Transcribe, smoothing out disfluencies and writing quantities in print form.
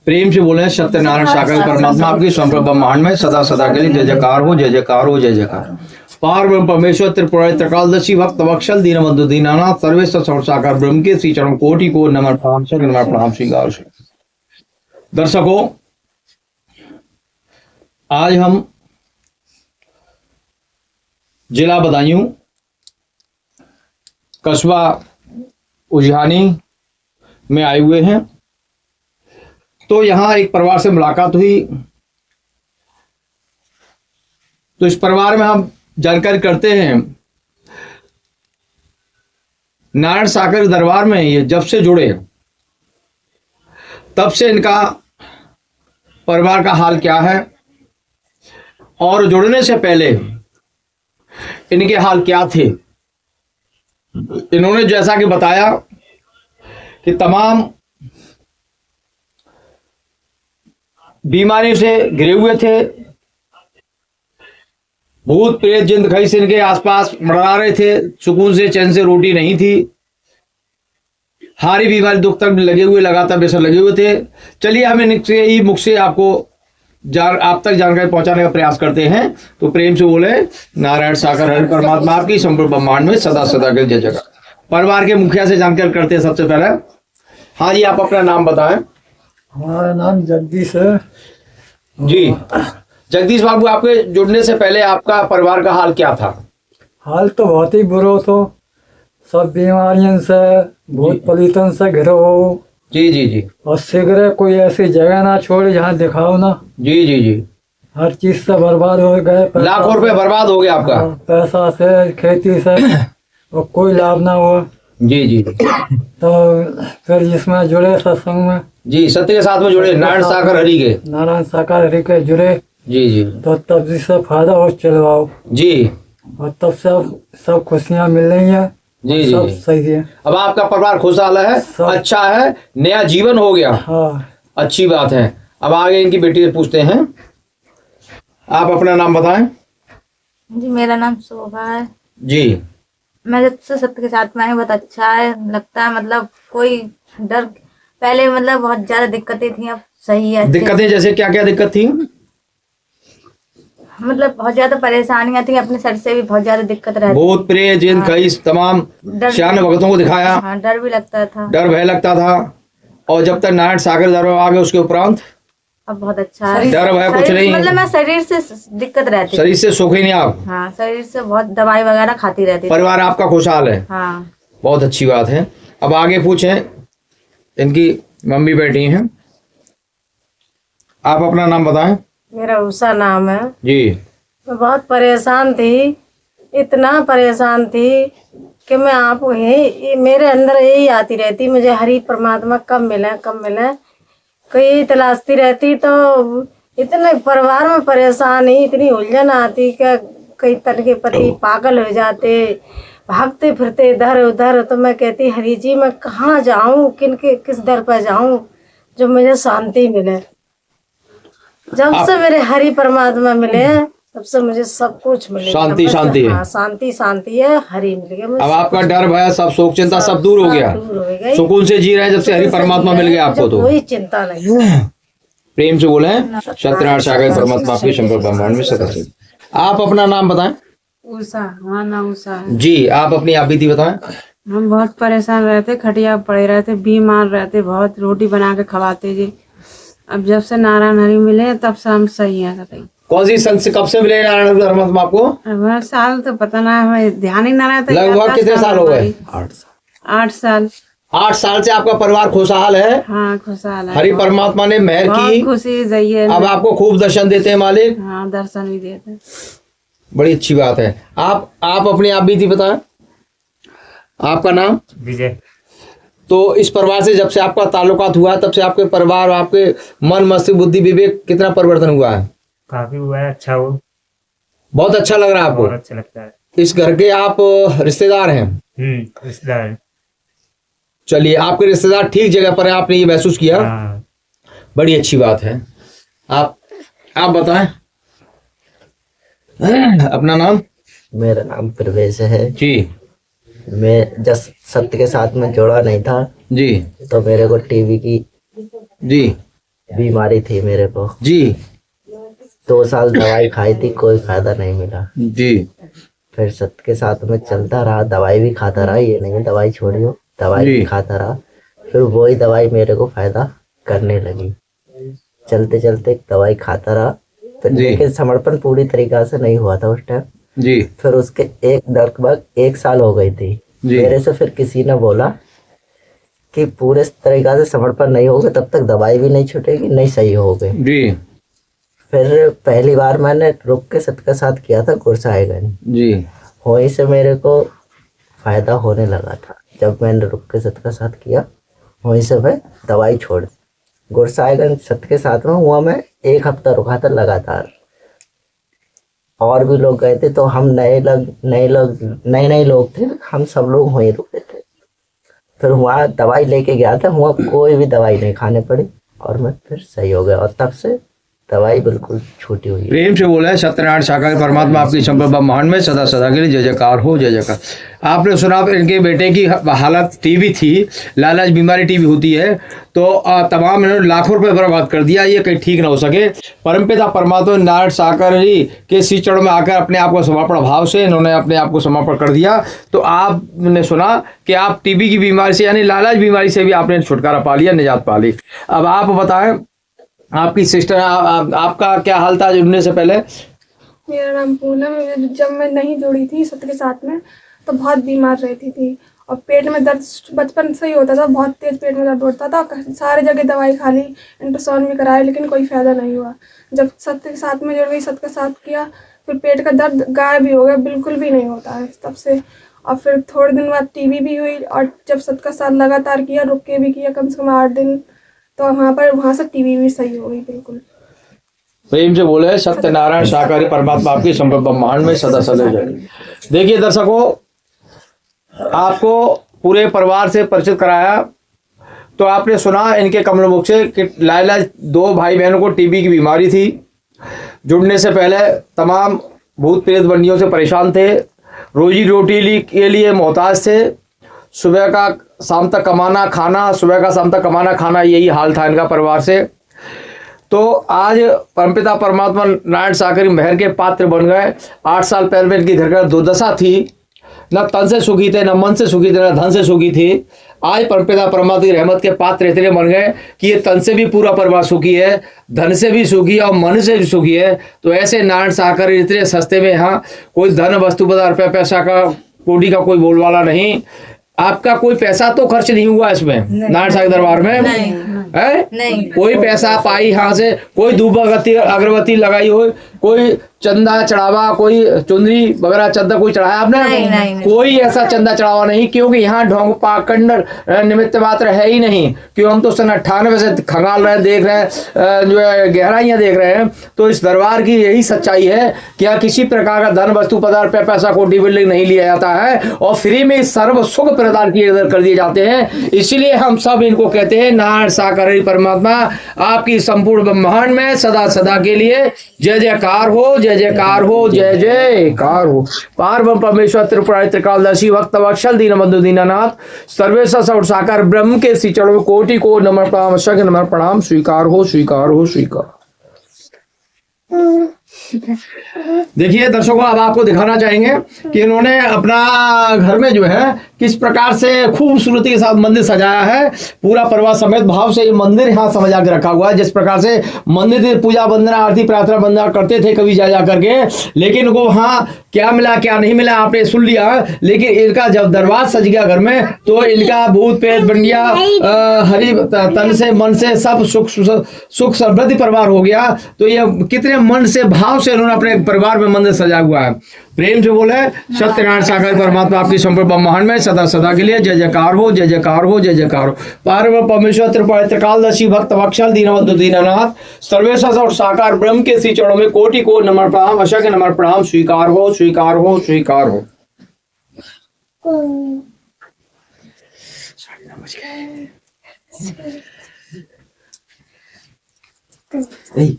प्रेम से बोले सत्यनारायण सागर परमात्मा आपकी संपूर्ण ब्रह्मांड में सदा सदा के लिए जय जयकार हो, जय जयकार हो, जय जयकार। पार ब्रह्म परमेश्वर त्रिपुरारी त्रिकालदर्शी भक्त वत्सल दीनबंधु दीनानाथ सर्वेश्वर सर्व साकार ब्रह्म के श्री चरण कोटि को नमन प्रणाम स्वीकार। दर्शकों, आज हम जिला बदायूं कस्बा उजियानी में आए हुए हैं। तो यहाँ एक परिवार से मुलाकात हुई, तो इस परिवार में हम जानकारी करते हैं। नारायण सागर दरबार में ये जब से जुड़े तब से इनका परिवार का हाल क्या है और जुड़ने से पहले इनके हाल क्या थे। इन्होंने जैसा कि बताया कि तमाम बीमारी से घिरे हुए थे, भूत प्रेत जिन दिखाई से इनके आसपास मंडरा रहे थे, सुकून से चैन से रोटी नहीं थी, हारी बीमारी दुख तक लगे हुए लगातार बेसर लगे हुए थे। चलिए हम इनसे ही मुख से आप तक जानकारी पहुंचाने का प्रयास करते हैं। तो प्रेम से बोले नारायण सागर हरि परमात्मा आपकी संपूर्ण ब्रह्मांड में सदा सदा के जय जयकार। परिवार के मुखिया से जानकारी करते हैं सबसे पहले। हाँ जी, आप अपना नाम बताएं। हमारा नाम जगदीश है जी। जगदीश बाबू, आपके जुड़ने से पहले आपका परिवार का हाल क्या था? हाल तो बहुत ही बुरा तो, सब बीमारियों से भूत पलीतन से घिरे हो। जी जी जी। और शीघ्र कोई ऐसी जगह ना छोड़े जहाँ दिखाओ ना। जी जी जी। हर चीज से बर्बाद हो गए, लाखों रुपए बर्बाद हो गया आपका। पैसा से, खेती से और कोई लाभ ना हुआ। जी जी। तो फिर जिसमें जुड़े सत्संग में, जी, सत्य के साथ में जुड़े, नारायण सागर हरि के। नारायण सागर हरि के जुड़े। जी जी। तो तब जिससे फायदा हो चलवाओ जी। और तब सब खुशियाँ मिल रही है। जी जी सब जी। सही है। अब आपका परिवार खुशहाल है, अच्छा है, नया जीवन हो गया। हाँ, अच्छी बात है। अब आगे इनकी बेटी से पूछते हैं। आप अपना नाम बताएं। जी, मेरा नाम शोभा है जी। मैं जब से सत्य के साथ में आई बहुत अच्छा है लगता है। मतलब कोई डर, पहले मतलब बहुत ज्यादा दिक्कतें थी, अब सही है। दिक्कतें जैसे क्या क्या दिक्कत थी? मतलब बहुत ज्यादा परेशानियां थी, अपने सर से भी बहुत ज्यादा दिक्कत रहती। भूत प्रेत जिन कई तमाम श्यान भक्तों को दिखाया। हाँ, डर भी लगता था, डर भय लगता था। और जब तक नारायण सागर दरबार आ गए उसके उपरांत अब बहुत अच्छा है। डर भय कुछ नहीं। मतलब मैं शरीर से दिक्कत रहती, शरीर से सुख ही नहीं आप। हाँ, शरीर से बहुत दवाई वगैरह खाती रहती। परिवार आपका खुशहाल है। हाँ, बहुत अच्छी बात है। अब आगे पूछें, इनकी मम्मी बैठी हैं। आप अपना नाम बताएं। मेरा उषा नाम है। जी। मैं बहुत परेशान थी, इतना परेशान थी कि मैं आप मेरे अंदर यही आती रहती, मुझे हरि परमात्मा कब मिले कब मिले, कहीं तलाशती रहती। तो इतने परिवार में परेशान ही, इतनी उलझन आती कि कई तरह के पति पागल हो जाते, भागते फिरते इधर उधर। तो मैं कहती हरि जी मैं कहाँ जाऊँ, किस दर पर जाऊँ जो मुझे शांति मिले। जब से मेरे हरि परमात्मा मिले तब से मुझे सब कुछ मिले। शांति शांति है। हाँ, शांति शांति है, हरि मिल गया मुझे। अब आपका डर भय सब शोक चिंता सब दूर हो गया, दूर हो गई। सुकून से जी रहे हैं जब से हरि परमात्मा मिल गया आपको। तो कोई चिंता नहीं। प्रेम से बोले सत्यनारायण सागर परमात्मा आपके संपूर्ण ब्रह्मांड में सदा से। आप अपना नाम बताएं। उषा, हमारा नाम उषा है। जी। आप अपनी आप बीती बताएं। हम बहुत परेशान रहते, खटिया पड़े रहते, बीमार रहते, बहुत रोटी बना के खवाते जी। अब जब से नारायण हरि मिले तब से हम सही हैं। कतई कौन सी संत से कब से मिले नारायण परमात्मा आपको? अब साल तो पता ना, हमें ध्यान ही ना रहता। लगभग कितने साल हो गए? 8 साल। 8 साल से आपका परिवार खुशहाल है। हाँ, खुशहाल है। हरि परमात्मा ने मेहर की, खुशी जाइए। अब आपको खूब दर्शन देते हैं मालिक। हाँ, दर्शन भी देते। बड़ी अच्छी बात है। आप अपनी आप बीती बताएं। आपका नाम? विजय। तो इस परिवार से जब से आपका ताल्लुकात हुआ तब से आपके परिवार, आपके मन मस्तिष्क बुद्धि विवेक कितना परिवर्तन हुआ है? काफी हुआ है, अच्छा हो। बहुत अच्छा लग रहा है आपको? बहुत अच्छा लगता है। इस घर के आप रिश्तेदार हैं? रिश्तेदार। चलिए, आपके रिश्तेदार ठीक जगह पर है, आपने ये महसूस किया। हाँ। बड़ी अच्छी बात है। आप बताएं अपना नाम। मेरा नाम प्रवेश है जी। मैं जब सत्य के साथ में जुड़ा नहीं था जी। तो मेरे को टीवी की जी बीमारी थी मेरे को। जी 2 साल दवाई खाई थी, कोई फायदा नहीं मिला। जी फिर सत्य के साथ में चलता रहा, दवाई भी खाता रहा, ये नहीं दवाई छोड़ियो, दवाई जी। भी खाता रहा। फिर वही दवाई मेरे को फायदा करने लगी। चलते चलते दवाई खाता रहा, फिर जी। लेकिन समर्पण पूरी तरीका से नहीं हुआ था उस टाइम। जी फिर उसके लगभग 1 साल हो गई थी। जी। मेरे से फिर किसी ने बोला कि पूरे तरीका से समर्पण नहीं होगा तब तक दवाई भी नहीं छूटेगी, नहीं सही होगे। जी फिर पहली बार मैंने रुक के सत्य का साथ किया था गुरसाहिबगंज। जी वहीं से मेरे को फायदा होने लगा था। जब मैंने रुक के सत्य का साथ किया, वहीं से मैं दवाई छोड़ दी। गुरसाहिबगंज सत्य के साथ में हुआ, मैं 1 हफ्ता रुका था लगातार। और भी लोग गए थे, तो हम नए नए लोग थे, हम सब लोग वहीं रुके थे। फिर वहाँ दवाई लेके गया था, वहाँ कोई भी दवाई नहीं खाने पड़ी और मैं फिर सही हो गया। और तब से दवाई बिल्कुल छूटी हुई है। प्रेम से बोला है सत्यनारायण साकार परमात्मा आपकी संपर्क ब्रह्मांड में सदा सदा के लिए जय जयकार हो, जय जयकार। आपने सुना इनके बेटे की हालत टीबी थी, लालाज बीमारी टीबी होती है, तो तमाम इन्होंने लाखों रुपए बर्बाद कर दिया, ये कहीं ठीक ना हो सके। परमपिता परमात्मा नारायण साकार जी के श्री चरणों में आकर अपने आप को समर्पण भाव से इन्होंने अपने आप को समर्पण कर दिया। तो आपने सुना कि आप टीबी की बीमारी से यानी लालाज बीमारी से भी आपने छुटकारा पा लिया, निजात पा ली। अब आप बताएं, आपकी सिस्टर आपका क्या हाल था जुड़ने से पहले? मेरा नाम पूनम है। जब मैं नहीं जुड़ी थी सत्य के साथ में तो बहुत बीमार रहती थी और पेट में दर्द बचपन से ही होता था, बहुत तेज पेट में दर्द होता था। सारे जगह दवाई खा ली, अल्ट्रासाउंड भी कराया, लेकिन कोई फ़ायदा नहीं हुआ। जब सत्य के साथ में जुड़ गई, सत्य के साथ किया, फिर पेट का दर्द गायब भी हो गया, बिल्कुल भी नहीं होता है तब से। और फिर थोड़े दिन बाद टीबी भी हुई, और जब सत्य का साथ लगातार किया, रुक के भी किया कम से कम 8 दिन, तो वहाँ से टीबी भी सही हो गई बिल्कुल। प्रेम से बोले सत्यनारायण साकारी परमात्मा आपकी संपर्क ब्रह्मांड में सदा सदा जय। देखिए दर्शकों, आपको पूरे परिवार से परिचित कराया, तो आपने सुना इनके कमल मुख से कि लाइलाज 2 भाई बहनों को टीबी की बीमारी थी। जुड़ने से पहले तमाम भूत प्रेत बंदियों से परेशान थे, रोजी रोटी के लिए मोहताज थे, सुबह का शाम तक कमाना खाना, सुबह का शाम तक कमाना खाना, यही हाल था इनका परिवार से। तो आज परमपिता परमात्मा नारायण साकारी मेहर के पात्र बन गए। 8 साल पहले में इनकी घर का दुर्दशा थी, न तन से सुखी थे, न मन से सुखी थे, न धन से सुखी थी। आज परमपिता परमात्मा की रहमत के पात्र इतने बन गए कि ये तन से भी पूरा परिवार सुखी है, धन से भी सुखी है और मन से भी सुखी है। तो ऐसे नारायण साकारी इतने सस्ते में, यहाँ कोई धन वस्तु पदार्थ पैसा का कोटी का कोई बोलवाला नहीं। आपका कोई पैसा तो खर्च नहीं हुआ इसमें नारायण सागर दरबार में? नहीं। कोई पैसा पाई यहाँ से, कोई धूप अगरबत्ती लगाई हो, कोई चंदा चढ़ावा, कोई चुंदरी वगैरह चंदा कोई चढ़ाया आपने? नहीं। कोई ऐसा चंदा चढ़ावा नहीं, क्योंकि यहाँ ढोंग पाखंड निमित्त मात्र है ही नहीं। क्यों, हम तो सन 98 से खंगाल रहे, देख रहे हैं, जो है गहराइयाँ देख रहे हैं। तो इस दरबार की यही सच्चाई है कि यहाँ किसी प्रकार का धन वस्तु पदार्थ पे पैसा कोटी बिल्डिंग नहीं लिया जाता है, और फ्री में सर्व सुख प्रदान किए कर दिए जाते हैं। इसलिए हम सब इनको कहते हैं नारायण साकारी परमात्मा आपकी संपूर्ण ब्रह्मांड में सदा सदा के लिए जय जयकार हो, जय जयकार हो, जय जयकार हो। पार्वम परमेश्वर त्रिपुरारी त्रिकालदर्शी भक्त वत्सल दीनबंधु दीनानाथ सर्वेश्वर सौर साकार ब्रह्म के श्री चरणों में कोटि को नमन प्रणाम, शक्ति नमन प्रणाम। स्वीकार हो, स्वीकार हो, स्वीकार। देखिए दर्शकों, अब आपको दिखाना चाहेंगे कि इन्होंने अपना घर में जो है किस प्रकार से खूबसूरती के साथ मंदिर सजाया है। पूरा परिवार समेत भाव से ये मंदिर यहाँ सजा के रखा हुआ है। जिस प्रकार से मंदिर में पूजा वंदना आरती प्रार्थना वंदना करते थे कभी जा करके, लेकिन उनको वहाँ क्या मिला क्या नहीं मिला आपने सुन लिया। लेकिन इनका जब दरबार सज गया घर में, तो इनका भूत प्रेत बंडिया हरि तन से मन से सब सुख समृद्धि परिवार हो गया। तो ये कितने मन से भाव से इन्होंने अपने परिवार में मंदिर सजा हुआ है। प्रेम से बोले सत्यनारायण सागर परमात्मा आपकी संपूर्ण ब्रह्मांड में सदा सदा के लिए जय जयकार हो, जय जयकार हो, जय जयकार हो। पार्वती परमेश्वर त्रिपुरारी त्रिकालदर्शी भक्त वत्सल दीनबंधु दीनानाथ सर्वेश्वर और साकार ब्रह्म के श्री चरणों में कोटि को नमन प्रणाम, अशक्य नमन प्रणाम। स्वीकार हो, स्वीकार हो, स्वीकार हो। नहीं